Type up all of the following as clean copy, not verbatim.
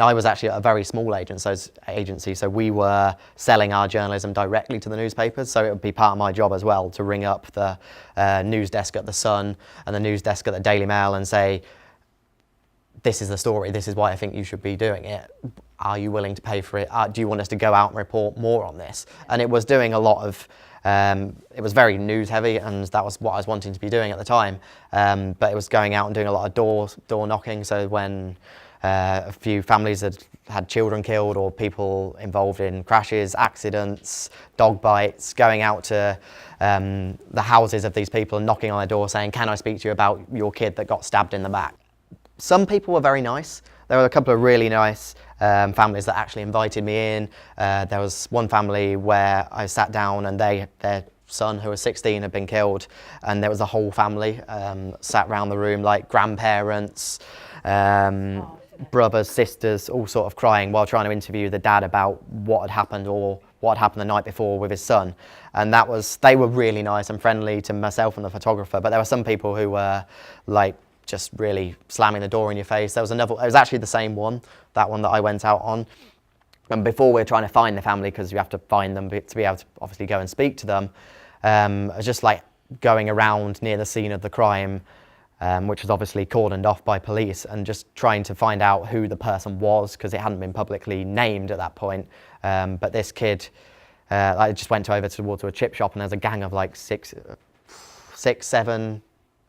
I was actually at a very small agency, so we were selling our journalism directly to the newspapers, so it would be part of my job as well to ring up the news desk at The Sun and the news desk at the Daily Mail and say, this is the story, this is why I think you should be doing it. Are you willing to pay for it? Do you want us to go out and report more on this? And it was doing a lot of, it was very news heavy, and that was what I was wanting to be doing at the time. But it was going out and doing a lot of door knocking, so when a few families had children killed or people involved in crashes, accidents, dog bites, going out to the houses of these people and knocking on their door saying, can I speak to you about your kid that got stabbed in the back? Some people were very nice. There were a couple of really nice families that actually invited me in. There was one family where I sat down and their son, who was 16, had been killed, and there was a whole family sat around the room, like grandparents, brothers, sisters, all sort of crying while trying to interview the dad about what had happened or what had happened the night before with his son. And they were really nice and friendly to myself and the photographer, but there were some people who were like just really slamming the door in your face. There was another, it was actually the same one, that one that I went out on. And before we were trying to find the family, because you have to find them to be able to obviously go and speak to them, I was just like going around near the scene of the crime, which was obviously cordoned off by police, and just trying to find out who the person was, because it hadn't been publicly named at that point. But this kid, I just went over towards a chip shop, and there's a gang of like six, 7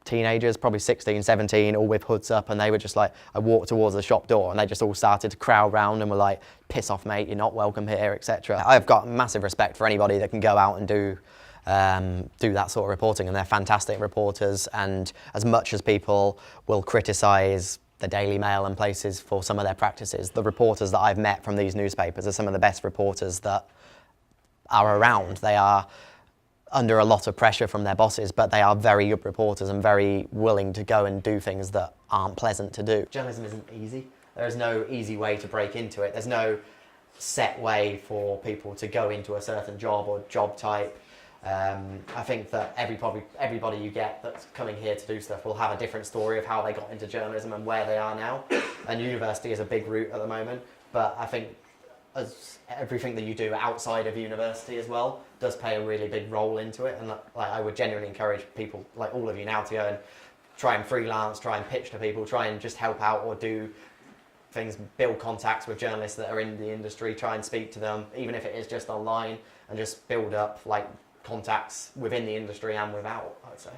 teenagers, probably 16, 17, all with hoods up, and they were just like, I walked towards the shop door and they just all started to crowd round and were like, piss off mate, you're not welcome here, etc. I've got massive respect for anybody that can go out and do that sort of reporting, and they're fantastic reporters. And as much as people will criticise the Daily Mail and places for some of their practices, the reporters that I've met from these newspapers are some of the best reporters that are around. They are under a lot of pressure from their bosses, but they are very good reporters and very willing to go and do things that aren't pleasant to do. Journalism isn't easy. There is no easy way to break into it. There's no set way for people to go into a certain job or job type. I think that everybody you get that's coming here to do stuff will have a different story of how they got into journalism and where they are now. And university is a big route at the moment, but I think as everything that you do outside of university as well does play a really big role into it. And like, I would genuinely encourage people like all of you now to go and try and freelance, try and pitch to people, try and just help out or do things, build contacts with journalists that are in the industry, try and speak to them, even if it is just online, and just build up like contacts within the industry and without, I'd say.